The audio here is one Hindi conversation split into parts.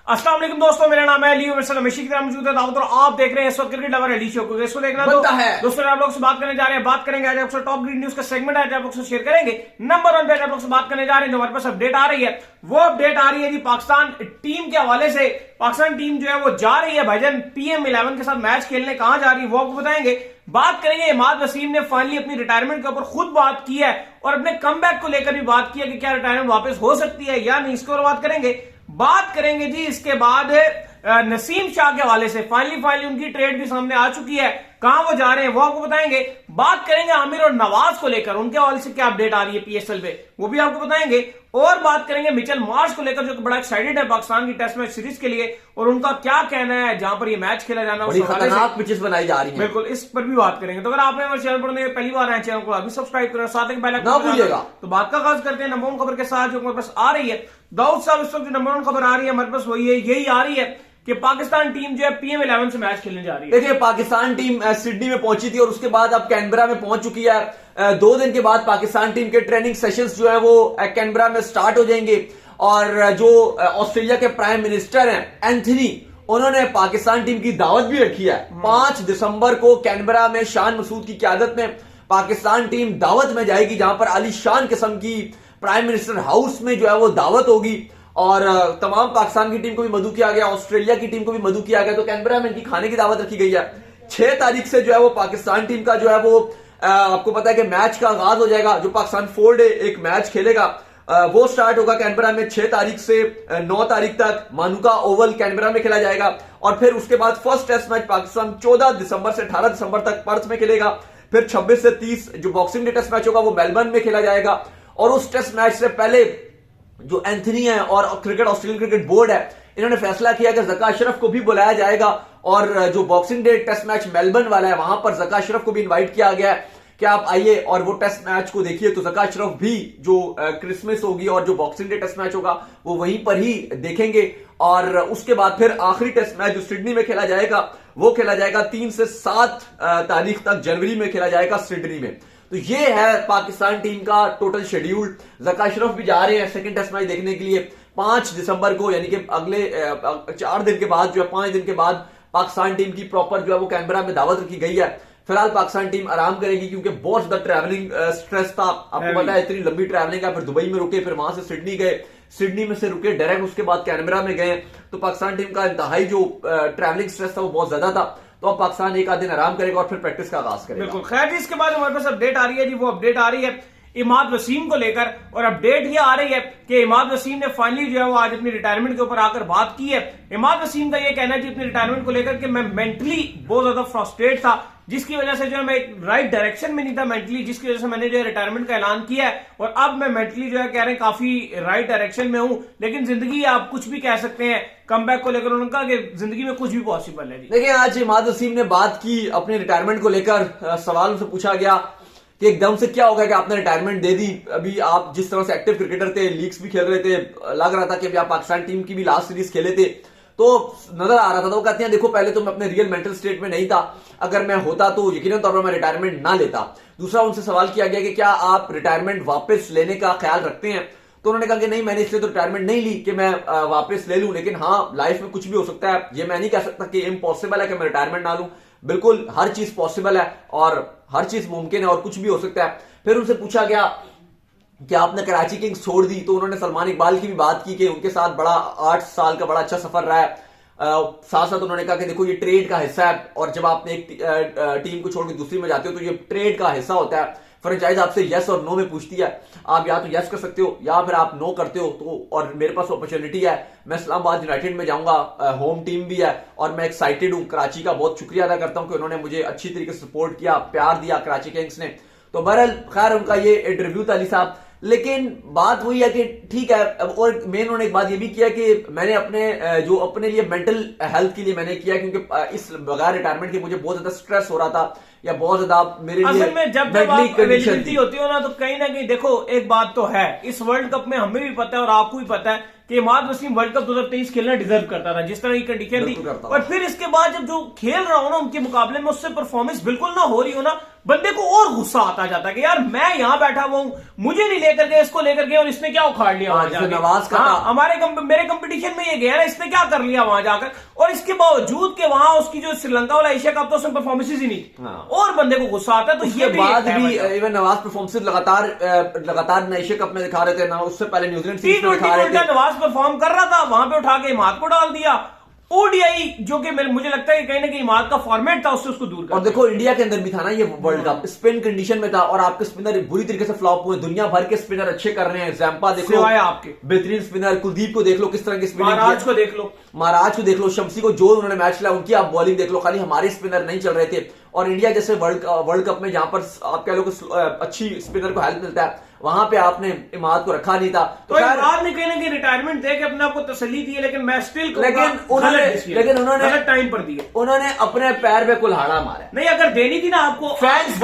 अस्सलाम वालेकुम दोस्तों, मेरा नाम है लियो मिर्सल हमेशा की तरह मौजूद है दावत और आप देख रहे हैं इस वक्त क्रिकेट लवर एडी शो को। इसको देखना बनता है दोस्तों, आप लोग से बात करने जा रहे हैं, बात करेंगे आज आपसे टॉप ग्रीड न्यूज का सेगमेंट है, आप लोग से शेयर करेंगे। नंबर 1 पे आप लोग से बात करने जा रहे हैं, जो हमारे पास अपडेट आ रही है वो अपडेट आ रही है जी पाकिस्तान टीम के हवाले से। पाकिस्तान टीम जो है वो जा रही है भाईजान PM11 के साथ मैच खेलने। कहां जा रही है वो आपको बताएंगे। बात करेंगे इमाद वसीम ने फाइनली अपनी रिटायरमेंट के ऊपर खुद बात की है और अपने कमबैक को लेकर भी बात की है कि क्या रिटायरमेंट वापस हो सकती है या नहीं, इसके ऊपर बात करेंगे। बात करेंगे जी इसके बाद नसीम शाह के हवाले से। फाइनली उनकी ट्रेड भी सामने आ चुकी है, कहां वो जा रहे हैं वो आपको बताएंगे। बात करेंगे आमिर और नवाज को लेकर, उनके हवाले से क्या अपडेट आ रही है PSL पे वो भी आपको बताएंगे। और बात करेंगे मिचेल मार्श को लेकर, जो बड़ा एक्साइटेड है पाकिस्तान की टेस्ट मैच सीरीज के लिए और उनका क्या कहना है जहां पर ये मैच खेला जाना है, खतरनाक पिचेस बनाई जा रही हैं। बिल्कुल, इस पर भी बात करेंगे। तो अगर आपने हमारे चैनल पर पहली बार आए, चैनल को अभी सब्सक्राइब करें, साथ में बेल आइकन ना भूलिएगा। तो बात का आगाज करते हैं नंबर 1 खबर के साथ, जो हमारे पास आ रही है। दाऊद साहब, इस वक्त जो नंबर 1 खबर आ रही है हमारे पास वही है, यही आ रही है कि पाकिस्तान टीम जो है PM11 से मैच खेलने जा रही है। देखिए, पाकिस्तान टीम सिडनी में पहुंची थी और उसके बाद अब कैनबरा में पहुंच चुकी है। 2 दिन के बाद पाकिस्तान टीम के ट्रेनिंग सेशंस जो है वो कैनबरा में स्टार्ट हो जाएंगे। और जो ऑस्ट्रेलिया के प्राइम मिनिस्टर हैं एंथनी, उन्होंने पाकिस्तान टीम की दावत भी रखी है। 5 दिसंबर को कैनबरा में शान मसूद की क़यादत में पाकिस्तान टीम दावत में जाएगी, जहां पर आलीशान किस्म की प्राइम मिनिस्टर हाउस में जो है वो दावत होगी और तमाम पाकिस्तान की टीम को भी मदऊ किया गया, ऑस्ट्रेलिया की टीम को भी मदऊ किया गया। तो कैनबरा में इनकी खाने की दावत रखी गई है। 6 तारीख से जो है वो पाकिस्तान टीम का जो है वो आपको पता है कि मैच का आगाज हो जाएगा। जो पाकिस्तान 4 डे एक मैच खेलेगा वो स्टार्ट होगा कैनबरा में 6 तारीख से 9 तारीख तक मानुका ओवल कैनबरा में खेला जाएगा। और फिर उसके बाद फर्स्ट टेस्ट मैच पाकिस्तान 14 दिसंबर से 18 दिसंबर तक पर्थ में खेलेगा। फिर 26 से 30 जो बॉक्सिंग डे टेस्ट मैच होगा वो मेलबर्न में खेला जाएगा। और उस टेस्ट मैच से पहले जो एंथनी है और ऑस्ट्रेलियन क्रिकेट बोर्ड है, इन्होंने फैसला किया कि ज़का अशरफ को भी बुलाया जाएगा। और जो Boxing Day test match Melbourne वाला है, वहां पर ज़का अशरफ को भी इनवाइट किया गया है कि आप आइए और वो टेस्ट मैच को देखिए। तो ज़का अशरफ भी जो क्रिसमस होगी और जो बॉक्सिंग डे टेस्ट मैच होगा वो वहीं पर ही देखेंगे। और उसके बाद फिर आखिरी टेस्ट मैच जो सिडनी में खेला जाएगा वो खेला जाएगा 3 से 7 तारीख तक जनवरी में खेला जाएगा सिडनी में। तो ये है पाकिस्तान टीम का टोटल शेड्यूल। ज़का अशरफ भी जा रहे हैं सेकंड टेस्ट मैच देखने के लिए 5 दिसंबर को, यानी कि अगले 4 दिन के बाद जो है 5 दिन के बाद पाकिस्तान टीम की प्रॉपर जो है वो कैनबरा में दावत रखी गई है। फिलहाल पाकिस्तान टीम आराम करेगी क्योंकि बहुत ज्यादा ट्रैवलिंग स्ट्रेस था। आपको पता है इतनी लंबी ट्रैवलिंग है, फिर दुबई में रुके, फिर वहां से सिडनी गए, सिडनी में से रुके डायरेक्ट उसके बाद कैनबरा में गए। तो पाकिस्तान टीम का इंतहाई जो ट्रैवलिंग स्ट्रेस था वो बहुत ज्यादा था। तो अब पाकिस्तान एक आध दिन आराम करेगा और फिर प्रैक्टिस का आगाज करेगा। बिल्कुल। खैर जी, इसके बाद हमारे पास अपडेट आ रही है जी, वो अपडेट आ रही है इमाद वसीम को लेकर। और अपडेट ये आ रही है कि इमाद वसीम ने फाइनली जो है वो आज अपनी रिटायरमेंट के ऊपर आकर बात की है। इमाद वसीम का ये कहना है जी अपनी रिटायरमेंट को लेकर कि मैं मेंटली बहुत ज्यादा फ्रस्ट्रेट था, जिसकी वजह से जो है मैं एक राइट डायरेक्शन में नहीं था मेंटली, जिसकी वजह से मैंने जो है रिटायरमेंट का ऐलान किया है। और अब मैं मेंटली जो है कह रहे हैं काफी राइट डायरेक्शन में हूं, लेकिन जिंदगी आप कुछ भी कह सकते हैं। कमबैक को लेकर उन्होंने कहा कि जिंदगी में कुछ भी पॉसिबल है। देखिए, आज इमाद वसीम ने बात की अपने रिटायरमेंट को लेकर। सवाल उनसे पूछा गया कि एकदम से क्या होगा कि आपने रिटायरमेंट दे दी, अभी आप जिस तरह से एक्टिव क्रिकेटर थे, लीग्स भी खेल रहे थे, लग रहा था कि अभी आप पाकिस्तान टीम की भी लास्ट सीरीज खेले थे, तो नजर आ रहा था। तो वो कहते हैं देखो, पहले तो मैं अपने रियल मेंटल स्टेट में नहीं था, अगर मैं होता तो यकीनन तौर पर मैं रिटायरमेंट ना लेता। दूसरा, उनसे सवाल किया गया कि क्या आप रिटायरमेंट वापस लेने का ख्याल रखते हैं, तो उन्होंने कहा कि नहीं, मैंने इसलिए तो रिटायरमेंट नहीं ली कि मैं वापस ले लूं, लेकिन हाँ, लाइफ में कुछ भी हो सकता है। ये मैं नहीं कह सकता कि इम्पॉसिबल है कि मैं रिटायरमेंट ना लूं। बिल्कुल हर चीज पॉसिबल है और हर चीज मुमकिन है और कुछ भी हो सकता है। फिर उनसे पूछा गया कि आपने कराची किंग्स छोड़ दी, तो उन्होंने सलमान इकबाल की भी बात की कि उनके साथ बड़ा 8 साल का बड़ा अच्छा सफर रहा है। साथ साथ उन्होंने कहा कि देखो, ये ट्रेड का हिस्सा है और जब आपने एक टीम को छोड़ के दूसरी में जाते हो तो ये ट्रेड का हिस्सा होता है। फ्रेंचाइज आपसे यस और नो में पूछती है, आप या तो यस कर सकते हो या फिर आप नो करते हो। तो और मेरे पास अपॉर्चुनिटी है, मैं इस्लामाबाद यूनाइटेड में जाऊंगा, होम टीम भी है और मैं एक्साइटेड हूं। कराची का बहुत शुक्रिया अदा करता हूं कि उन्होंने मुझे अच्छी तरीके से सपोर्ट किया, प्यार दिया कराची किंग्स ने। तो बहरहाल खैर उनका ये इंटरव्यू था अली साहब। लेकिन बात वही है कि ठीक है, और मेन उन्होंने एक बात ये भी किया कि मैंने अपने लिए मेंटल हेल्थ के लिए मैंने किया, क्योंकि इस बगैर रिटायरमेंट के मुझे बहुत ज्यादा स्ट्रेस हो रहा था या बहुत ज्यादा मेरे लिए असल में जब आप अवेलेबिलिटी होती हो ना कहीं ना कहीं देखो एक बात तो है, इस वर्ल्ड कप में हमें भी पता है और आपको भी पता है कि इमाद वसीम वर्ल्ड कप 2023 खेलना डिजर्व करता था, जिस तरह की कंडीशन थी। और फिर इसके बाद जब जो खेल रहा हो ना उनके मुकाबले में उससे परफॉर्मेंस बिल्कुल ना हो रही हो ना, बंदे को और गुस्सा आता जाता है कि यार मैं यहां बैठा हुआ हूं, मुझे नहीं लेकर गए, इसको लेकर गए और इसने क्या उखाड़ लिया वहां जाकर। नवाज का मेरे कंपटीशन में ये गया ना, इसने क्या कर लिया वहां जाकर, और इसके बावजूद के वहां उसकी जो श्रीलंका वाला एशिया कप तो उसमें परफॉर्मेंस ही नहीं, और बंदे को गुस्सा आता है। तो ये बाद भी इवन नवाज परफॉर्मेंस लगातार एशिया कप में दिखा रहे थे ना, उससे पहले न्यूजीलैंड सीरीज में दिखा रहे थे, नवाज परफॉर्म कर रहा था, वहां पे उठा के इमाद को डाल दिया। ओडीआई जो कि मुझे लगता है कि कहीं ना कहीं इमाद का फॉर्मेट था, उससे उसको दूर कर। और देखो इंडिया के अंदर भी था ना ये वर्ल्ड कप, स्पिन कंडीशन में था और आपके स्पिनर बुरी तरीके से फ्लॉप हुए। दुनिया भर के स्पिनर अच्छे कर रहे हैं, जैम्पा देख लो आपके बेहतरीन स्पिनर, कुलदीप को देख लो किस तरह की स्पिनर, महाराज को देख लो, शम्सी को जो उन्होंने मैच खेला उनकी आप बॉलिंग देख लो, खाली हमारे स्पिनर नहीं चल रहे थे। और इंडिया जैसे वर्ल्ड कप में जहां पर आप कह लो अच्छी स्पिनर को हेल्प मिलता है, वहां पे आपने इमाद को रखा नहीं था। तो इमाद ने कहीं ना कहीं रिटायरमेंट दे के अपने आप को तसल्ली दी है, लेकिन मैं स्टिल लेकिन उन्होंने टाइम पर दिया, उन्होंने अपने पैर पे कुल्हाड़ा मारा। नहीं अगर देनी थी ना आपको, फैंस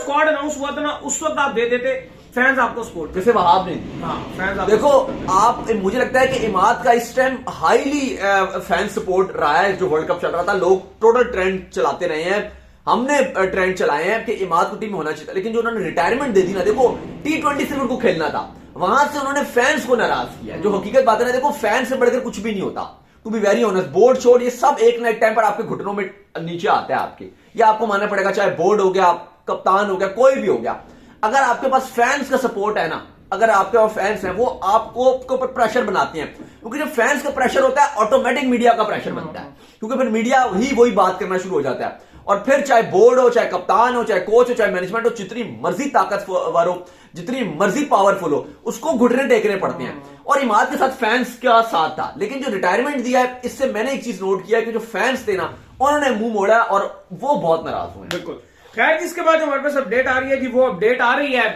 स्क्वाड अनाउंस हुआ था ना उस वक्त आप दे देते, फैंस आपको सपोर्ट, जैसे वहाब नहीं दी। फैंस देखो आप, मुझे लगता है कि इमाद का इस टाइम हाईली फैन सपोर्ट रहा है। जो वर्ल्ड कप चल रहा था लोग टोटल ट्रेंड चलाते रहे हैं, हमने ट्रेंड चलाए हैं कि इमाद को टीम में होना चाहिए, लेकिन जो उन्होंने रिटायरमेंट दे दी ना, देखो T20 सिर्फ उनको खेलना था, वहां से उन्होंने फैंस को नाराज किया। जो हकीकत बात है ना, देखो फैन से बढ़कर कुछ भी नहीं होता, to be very honest. Board छोड़ ये सब एक ना एक टाइम पर आपके घुटनों में नीचे आता है आपके, या आपको मानना पड़ेगा, चाहे बोर्ड हो गया, कप्तान हो गया, कोई भी हो गया। अगर आपके पास फैंस का सपोर्ट है ना, अगर आपके पास फैंस हैं, वो आपको ऊपर प्रेशर बनाते हैं, क्योंकि जब फैंस का प्रेशर होता है ऑटोमेटिक मीडिया का प्रेशर बनता है, क्योंकि फिर मीडिया ही वही बात करना शुरू हो जाता है। और फिर चाहे बोर्ड हो, चाहे कप्तान हो, चाहे कोच हो, चाहे मैनेजमेंट हो, जितनी मर्जी ताकतवर हो, जितनी मर्जी पावरफुल हो, उसको घुटने टेकने पड़ते हैं। और इमाद के साथ फैंस का साथ था, लेकिन जो रिटायरमेंट दिया है, इससे मैंने एक चीज नोट किया कि जो फैंस थे ना, उन्होंने मुंह मोड़ा और वो बहुत नाराज हुए। बिल्कुल। खैर जिसके बाद हमारे पास अपडेट आ रही है जी, वो अपडेट आ रही है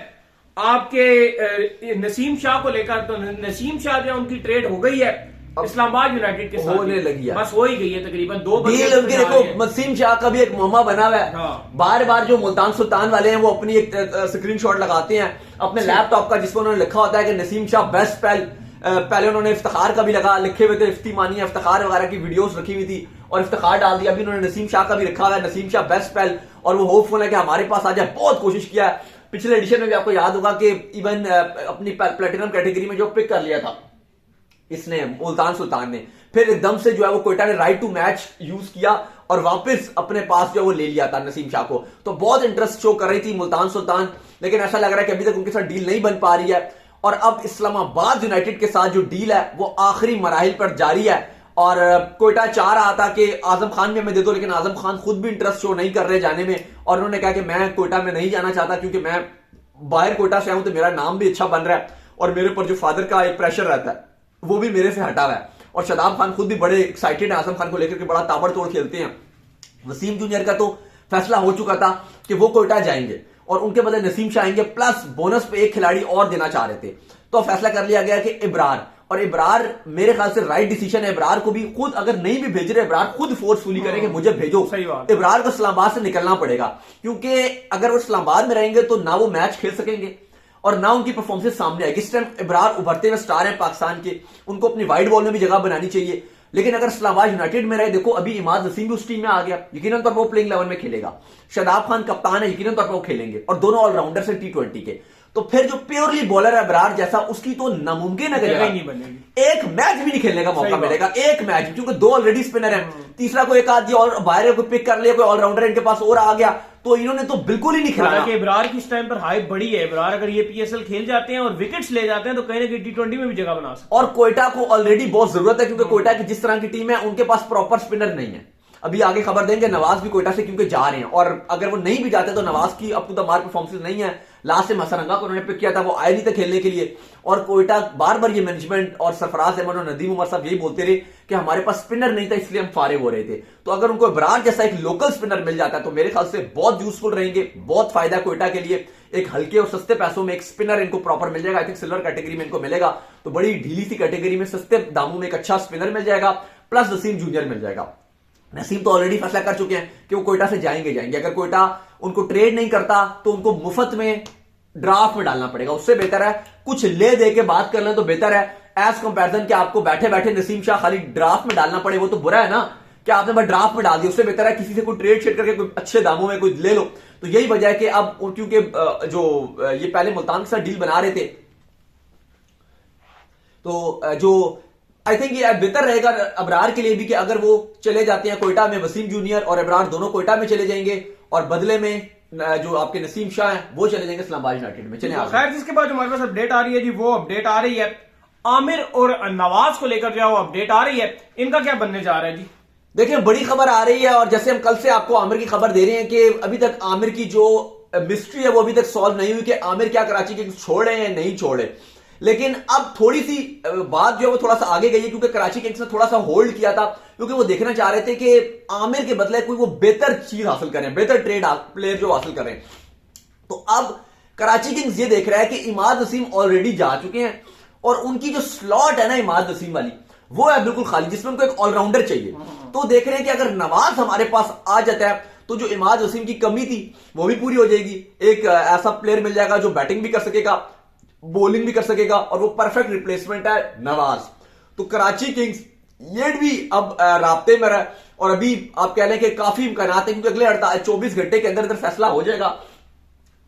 आपके नसीम शाह को लेकर। तो नसीम शाह जो उनकी ट्रेड हो गई है इस्लामाबाद यूनाइटेड के साथ, होने लगी है, बस हो ही गई है तकरीबन। दो डील उनके, देखो नसीम शाह का भी एक मुहम्मा बना हुआ है। बार बार जो मुल्तान सुल्तान वाले हैं वो अपनी एक स्क्रीनशॉट लगाते हैं अपने लैपटॉप का, जिसमें उन्होंने लिखा होता है कि नसीम शाह बेस्ट पहले उन्होंने इफ्तिखार का भी लगा लिखे हुए थे, इफ्तिमानी इफ्तिखार वगैरह की वीडियोस रखी हुई थी और इफ्तिखार डाल दिया। अभी उन्होंने नसीम शाह का भी रखा हुआ है, नसीम शाह बेस्ट पहल, और वो होपफुल है कि हमारे पास आ जाए। बहुत कोशिश किया है, पिछले एडिशन में भी आपको याद होगा कि इवन अपनी प्लेटिनम कैटेगरी में जो पिक कर लिया था इसने, मुल्तान सुल्तान ने, फिर एकदम से जो है वो कोयटा ने राइट टू मैच यूज किया और वापस अपने पास जो है वो ले लिया था नसीम शाह को। तो बहुत इंटरेस्ट शो कर रही थी मुल्तान सुल्तान, लेकिन ऐसा लग रहा है कि अभी तक उनके साथ डील नहीं बन पा रही है। और अब इस्लामाबाद यूनाइटेड के साथ जो डील है वो आखिरी मराहिल पर जारी है। और कोयटा चाह रहा था कि आजम खान भी हमें दे दो, लेकिन आजम खान खुद भी इंटरेस्ट शो नहीं कर रहे जाने में, और उन्होंने कहा कि मैं कोयटा में नहीं जाना चाहता, क्योंकि मैं बाहर कोयटा से आऊं तो मेरा नाम भी अच्छा बन रहा है और मेरे ऊपर जो फादर का एक प्रेशर रहता है वो भी मेरे से हटा हुआ है। और शादाब खान खुद भी बड़े एक्साइटेड है आजम खान को लेकर के, बड़ा ताबड़तोड़ खेलते हैं। वसीम जूनियर का तो फैसला हो चुका था कि वो कोयटा जाएंगे और उनके बदले नसीम शाह आएंगे, प्लस बोनस पे एक खिलाड़ी और देना चाह रहे थे। तो फैसला कर लिया गया कि इब्रार, और इब्रार मेरे ख्याल से राइट डिसीजन है। इब्रार को भी खुद अगर नहीं भी भेज रहे, इब्रार खुद फोर्सफुली करें कि मुझे भेजो। इब्रार को इस्लामाबाद से निकलना पड़ेगा, क्योंकि अगर वो इस्लामाबाद में रहेंगे तो ना वो मैच खेल सकेंगे और ना उनकी परफॉर्मेंस सामने आएगी। इस टाइम इब्रार उभरते हुए स्टार है पाकिस्तान के, उनको अपनी वाइड बॉल में भी जगह बनानी चाहिए। लेकिन अगर इस्लामाबाद यूनाइटेड में रहे, देखो अभी इमाद नसीम भी उस टीम में आ गया, यकीनन तौर पर वो प्लेइंग 11 में खेलेगा। शादाब खान कप्तान है, यकीनन तौर पर वो खेलेंगे, और दोनों ऑलराउंडर से T20 के। तो फिर जो प्योरली बॉलर है इब्रार जैसा, उसकी तो नामुमकिन है कि एक मैच भी नहीं खेलने का मौका मिलेगा, एक मैच, क्योंकि दो ऑलरेडी स्पिनर है, तीसरा को एक आध दिया और बाहर को पिक कर लिया, कोई ऑलराउंडर इनके पास और आ गया, तो इन्होंने तो बिल्कुल ही नहीं खेला। इब्रार की इस टाइम पर हाइप बड़ी है। इब्रार अगर ये PSL खेल जाते हैं और विकेट्स ले जाते हैं तो कहीं ना कहीं T20 में भी जगह बना सकते हैं। और कोयटा को ऑलरेडी बहुत जरूरत है, क्योंकि कोयटा की जिस तरह की टीम है उनके पास प्रॉपर स्पिनर नहीं है। अभी आगे खबर देंगे, नवाज भी कोयटा से क्योंकि जा रहे हैं, और अगर वो नहीं भी जाते तो नवाज की up to the mark performance नहीं है। लास्ट में हसरंगा को उन्होंने पिक किया था, वो आए नहीं थे खेलने के लिए। और कोयटा बार बार ये मैनेजमेंट और सरफराज अहमद और नदीम उमर साहब यही बोलते रहे कि हमारे पास स्पिनर नहीं था, इसलिए हम फारिग हो रहे थे। तो अगर उनको इब्रार जैसा एक लोकल स्पिनर मिल जाता है तो मेरे ख्याल से बहुत यूजफुल रहेंगे, बहुत फायदा कोयटा के लिए। एक हल्के और सस्ते पैसों में एक स्पिनर इनको प्रॉपर मिल जाएगा। आई थिंक सिल्वर कैटेगरी में इनको मिलेगा, तो बड़ी ढीली सी कैटेगरी में सस्ते दामों में एक अच्छा स्पिनर मिल जाएगा, प्लस नसीम जूनियर मिल जाएगा। नसीम तो ऑलरेडी फैसला कर चुके हैं कि वो कोयटा से जाएंगे। अगर कोयटा उनको ट्रेड नहीं करता तो उनको मुफ्त में ड्राफ्ट में डालना पड़ेगा। उससे बेहतर है कुछ ले दे के बात कर लें तो बेहतर है, एज कंपैरिजन कि आपको बैठे बैठे नसीम शाह खाली ड्राफ्ट में डालना पड़े। वो तो बुरा है ना कि आपने बस ड्राफ्ट में डाल दिया। उससे बेहतर है किसी से कोई ट्रेड शेड करके कोई अच्छे दामों में कोई ले लो। तो यही वजह है कि अब क्योंकि जो ये पहले मुल्तान के साथ डील बना रहे थे, तो जो आई थिंक ये बेहतर रहेगा अबरार के लिए भी कि अगर वो चले जाते हैं कोयटा में, वसीम जूनियर और अबरार दोनों कोयटा में चले जाएंगे और बदले में जो आपके नसीम शाह हैं वो चले जाएंगे इस्लामाबाद यूनाइटेड में। चले खैर, जिसके बाद हमारे पास अपडेट आ रही है जी, वो अपडेट आ रही है आमिर और नवाज को लेकर जो अपडेट आ रही है, इनका क्या बनने जा रहा है जी? देखिए, बड़ी खबर आ रही है और जैसे हम कल से आपको आमिर की खबर दे रहे हैं कि अभी तक आमिर की जो मिस्ट्री है वो अभी तक सॉल्व नहीं हुई कि आमिर क्या कराची किंग्स छोड़े या नहीं छोड़े। लेकिन अब थोड़ी सी बात जो है वो थोड़ा सा आगे गई है, क्योंकि कराची किंग्स ने थोड़ा सा होल्ड किया था, क्योंकि वो देखना चाह रहे थे कि आमिर के बदले कोई वो बेहतर चीज हासिल करें, बेहतर ट्रेड प्लेयर जो हासिल करें। तो अब कराची किंग्स ये देख रहा है कि इमाद वसीम ऑलरेडी जा चुके हैं और उनकी जो स्लॉट है ना इमाद वसीम वाली, वो है बिल्कुल खाली, जिसमें उनको एक ऑलराउंडर चाहिए। तो देख रहे हैं कि अगर नवाज हमारे पास आ जाता है तो जो इमाद वसीम की कमी थी वो भी पूरी हो जाएगी। एक ऐसा प्लेयर मिल जाएगा जो बैटिंग भी कर सकेगा, बॉलिंग भी कर सकेगा और वो परफेक्ट रिप्लेसमेंट है नवाज। तो कराची किंग्स ये भी अब राब्ते में रहा और अभी आप कह लें कि काफी इम्कान है, क्योंकि अगले 24 घंटे के अंदर फैसला हो जाएगा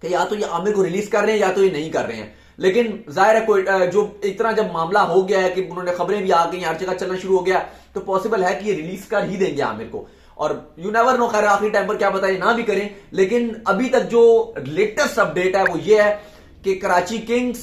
कि या तो ये आमिर को रिलीज कर रहे हैं या तो ये नहीं कर रहे हैं। लेकिन जाहिर है कोई जो इतना जब मामला हो गया है कि उन्होंने खबरें भी आ गई, हर जगह चलना शुरू हो गया, तो पॉसिबल है कि ये रिलीज कर ही देंगे आमिर को। और यू नेवर नो, खैर आखिरी टाइम पर क्या बताइए ना भी करें। लेकिन अभी तक जो लेटेस्ट अपडेट है वो ये है कि कराची किंग्स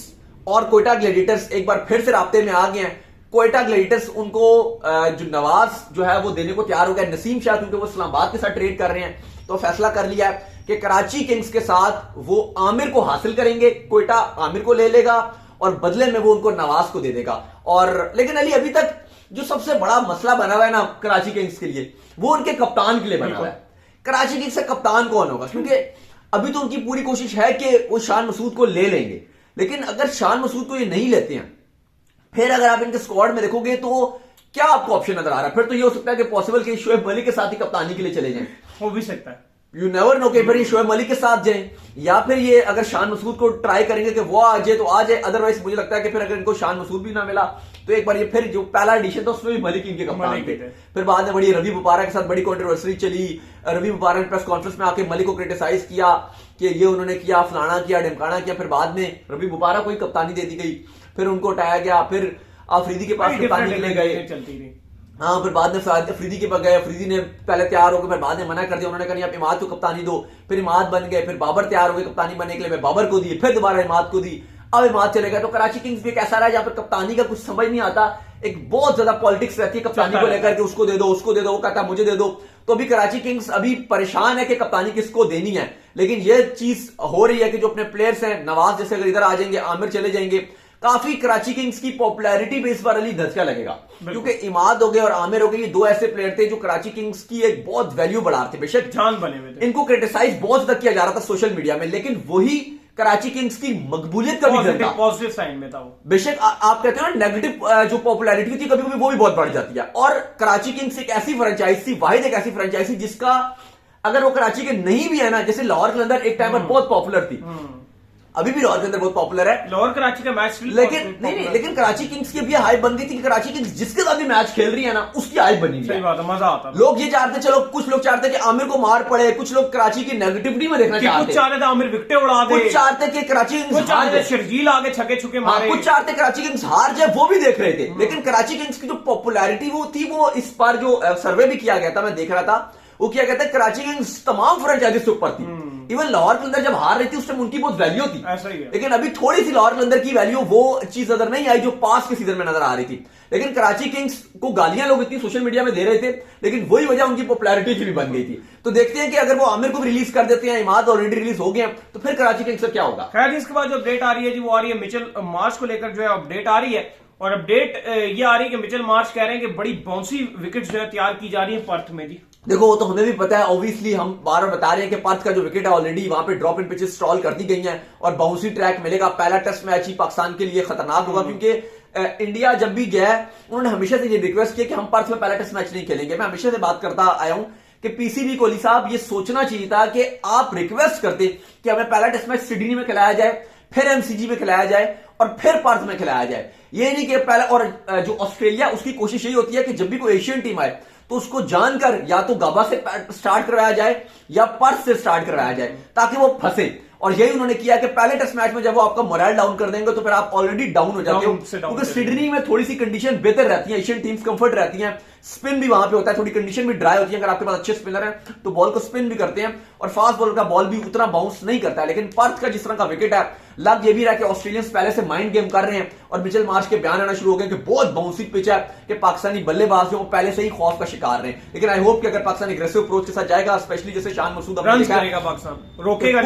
और कोयटा ग्लैडिएटर्स एक बार फिर से राब्ते में आ गए हैं। कोयटा ग्लैडिएटर्स उनको जो नवाज जो है वो देने को तैयार हो गया। नसीम शाह क्योंकि वो इस्लामाबाद के साथ ट्रेड कर रहे हैं, तो फैसला कर लिया है कि कराची किंग्स के साथ वो आमिर को हासिल करेंगे, कोयटा आमिर को ले लेगा और बदले में वो उनको नवाज को दे देगा। और लेकिन अली अभी तक जो सबसे बड़ा मसला बना हुआ है ना कराची किंग्स के लिए, वो उनके कप्तान के लिए बना हुआ है। कराची किंग्स का कप्तान कौन होगा? क्योंकि अभी तो उनकी पूरी कोशिश है कि वो शान मसूद को ले लेंगे, लेकिन अगर शान मसूद को ये नहीं लेते हैं, फिर अगर आप इनके स्क्वाड में देखोगे तो क्या आपको ऑप्शन नजर आ रहा है? फिर तो ये हो सकता है कि पॉसिबल कि शोएब मलिक के साथ ही कप्तानी के लिए चले जाएं। हो भी सकता है, यू नेवर नो कि फिर ये शोएब मलिक के साथ जाएं, या फिर ये अगर शान मसूद को ट्राई करेंगे कि वो आ जाए तो आ जाए। अदरवाइज मुझे लगता है कि फिर अगर इनको शान मसूद भी ना मिला तो एक बार ये फिर जो पहला एडिशन था उसमें भी मलिक इनके कप्तान थे। फिर बाद में बड़ी रवि बुपारा के साथ बड़ी कंट्रोवर्सी चली। रवि बुपारा ने प्रेस कॉन्फ्रेंस में आके मलिक को क्रिटिसाइज किया कि ये उन्होंने किया, फलाना किया, ढिमकाना किया। फिर बाद में रवि बुपारा को ही कप्तानी दे दी गई, फिर उनको उठाया गया, फिर अफरीदी के पास कप्तानी के लिए गए। हाँ, फिर बाद में अफरीदी के पास गए, अफरीदी ने पहले तैयार हो गए, फिर बाद में मना कर दिया। उन्होंने कहा आप इमाद को कप्तानी दो, फिर इमाद बन गए। फिर बाबर तैयार हो गए कप्तानी बनने के लिए, मैं बाबर को दी, फिर दोबारा इमाद को दी, अब इमाद चले गए। तो कराची किंग्स भी एक ऐसा रहा जहां पर कप्तानी का कुछ समझ नहीं आता, एक बहुत ज्यादा पॉलिटिक्स रहती है कप्तानी को लेकर के, उसको दे दो, उसको दे दो, वो कहता मुझे दे दो। तो अभी कराची किंग्स अभी परेशान है कि कप्तानी किसको देनी है। लेकिन ये चीज हो रही है कि जो अपने प्लेयर्स हैं, नवाज जैसे अगर इधर आ जाएंगे, आमिर चले जाएंगे, काफी कराची किंग्स की पॉपुलैरिटी पे इस बार अली धचका लगेगा, क्योंकि इमाद हो गए और आमिर हो गए, ये दो ऐसे प्लेयर थे जो कराची किंग्स की एक बहुत वैल्यू बढ़ा रहे थे। बेशक जान बने हुए थे, इनको क्रिटिसाइज बहुत ज्यादा किया जा रहा था सोशल मीडिया में, लेकिन वही कराची किंग्स की मकबूलियत का भी पॉजिटिव साइन में था वो। बेशक आप कहते हो ना नेगेटिव जो पॉपुलैरिटी थी कभी कभी वो भी बहुत बढ़ जाती है। और कराची किंग्स एक ऐसी फ्रेंचाइज थी, वाहिद एक ऐसी फ्रेंचाइज थी जिसका अगर वो कराची के नहीं भी है ना, जैसे लाहौर के अंदर एक टाइम पर बहुत पॉपुलर थी, अभी भी लाहौर के अंदर बहुत पॉपुलर है, लाहौर कराची का मैच, लेकिन कराची किंग्स की भी हाइप बन गई थी कि कराची किंग्स जिसके साथ भी मैच खेल रही है ना उसकी हाइप बनी हुई है। सही बात है, मजा आता है। लोग ये चाहते, चलो कुछ लोग चाहते कि आमिर को मार पड़े, कुछ लोग कराची की नेगेटिविटी में देखना चाहते, कुछ चाहते थे आमिर विकेटें उड़ा दे, कुछ चाहते कि कराची किंग्स हार जाए, शर्जील आगे छक्के छुके मारे, कुछ चाहते कराची किंग्स हार जाए, वो भी देख रहे थे। लेकिन कराची किंग्स की जो पॉपुलैरिटी वो थी, वो इस बार जो सर्वे भी किया गया था, मैं देख रहा था, वो किया गया था कराची किंग्स तमाम फ्रेंचाइजीज के ऊपर थी। इवन लाहौर के अंदर जब हार रही थी उस टाइम उनकी बहुत वैल्यू थी, ऐसा ही है। लेकिन अभी थोड़ी सी लाहौर के अंदर की वैल्यू वो चीज नजर नहीं आई जो पास के सीजन में नजर आ रही थी। लेकिन कराची किंग्स को गालियां लोग इतनी सोशल मीडिया में दे रहे थे, लेकिन वही वजह उनकी पॉपुलैरिटी की भी बन गई थी। तो देखते हैं कि अगर वो आमिर को भी रिलीज कर देते हैं, इमाद ऑलरेडी रिलीज हो गए, तो फिर कराची किंग्स का क्या होगा। खैर, इसके बाद जो अपडेट आ रही है जी, वो आ रही है मिचेल मार्श को लेकर जो है अपडेट आ रही है। और अपडेट ये आ रही है कि मिचेल मार्श कह रहे हैं कि बड़ी बाउंसी विकेट जो है तैयार की जा रही है पर्थ में जी। देखो वो तो हमें भी पता है, ऑब्वियसली हम बार बार बता रहे हैं कि पर्थ का जो विकेट है ऑलरेडी वहां पे ड्रॉप इन पिचेस इंस्टॉल कर दी गई हैं और बाउंसी ट्रैक मिलेगा। पहला टेस्ट मैच ही पाकिस्तान के लिए खतरनाक होगा, क्योंकि इंडिया जब भी गया है उन्होंने हमेशा से ये रिक्वेस्ट किया कि हम पर्थ में पहला टेस्ट मैच नहीं खेलेंगे। मैं हमेशा से बात करता आया हूं कि पीसीबी कोहली साहब ये सोचना चाहिए था कि आप रिक्वेस्ट करते कि हमें पहला टेस्ट मैच सिडनी में खिलाया जाए, फिर एमसीजी में खिलाया जाए और फिर पर्थ में खिलाया जाए। ये नहीं कि पहले, और जो ऑस्ट्रेलिया उसकी कोशिश यही होती है कि जब भी कोई एशियन टीम आए तो उसको जानकर या तो गाबा से स्टार्ट करवाया जाए या पर्थ से स्टार्ट करवाया जाए ताकि वो फंसे। और यही उन्होंने किया कि पहले टेस्ट मैच में जब वो आपका मोरल डाउन कर देंगे तो फिर आप ऑलरेडी डाउन हो जाते हो, क्योंकि सिडनी में थोड़ी सी कंडीशन बेहतर रहती है, एशियन टीम्स कंफर्ट रहती हैं, स्पिन भी वहां पे होता है, थोड़ी कंडीशन भी ड्राई होती है। अगर आपके पास अच्छे स्पिनर हैं तो बॉल को स्पिन भी करते हैं और फास्ट बॉलर का बॉल भी उतना बाउंस नहीं करता है। लेकिन पर्थ का जिस तरह का विकेट है, लग ये भी रहा कि ऑस्ट्रेलियंस पहले से माइंड गेम कर रहे हैं और मिचेल मार्श के बयान आना शुरू हो गए कि बहुत बाउंसी पिच है कि पाकिस्तानी बल्लेबाज जो पहले से ही खौफ का शिकार रहे हैं। लेकिन आई होप कि अगर पाकिस्तान एग्रेसिव अप्रोच के साथ जाएगा, स्पेशली जैसे शान मसूद रोकेगा,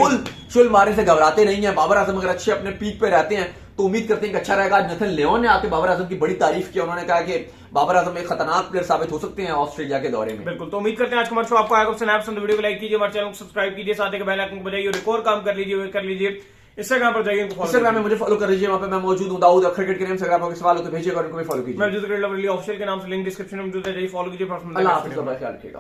शुल मारने से घबराते नहीं है। बाबर आजम अगर अच्छे अपने पीक पे रहते हैं तो उम्मीद करते हैं कि अच्छा रहेगा। आज नथन लियोन ने आके बाबर आजम की बड़ी तारीफ की, उन्होंने कहा कि बाबर आजम एक खतरनाक प्लेयर साबित हो सकते हैं ऑस्ट्रेलिया के दौरे में। बिल्कुल, तो उम्मीद करते हैं आज का हमारा शो आपको आएगा। वीडियो को लाइक कीजिए, हमारे चैनल को सब्सक्राइब कीजिए, साथ ही बेल आइकन को बजाइए और एक और काम कर लीजिए इंस्टाग्राम पर जाइए, इंस्टाग्राम में मुझे फॉलो कर लीजिए, वहां पे मैं मौजूद हूं दाऊद अखर क्रिकेट के नाम से। अगर आपको सवाल हो तो भेजिएगा और उनको भी फॉलो कीजिए। मैं ऑफिशियल के नाम से लिंक डिस्क्रिप्शन में मौजूद है, जाइए फॉलो कीजिए। अल्लाह हाफिज़, ख्याल रखिएगा।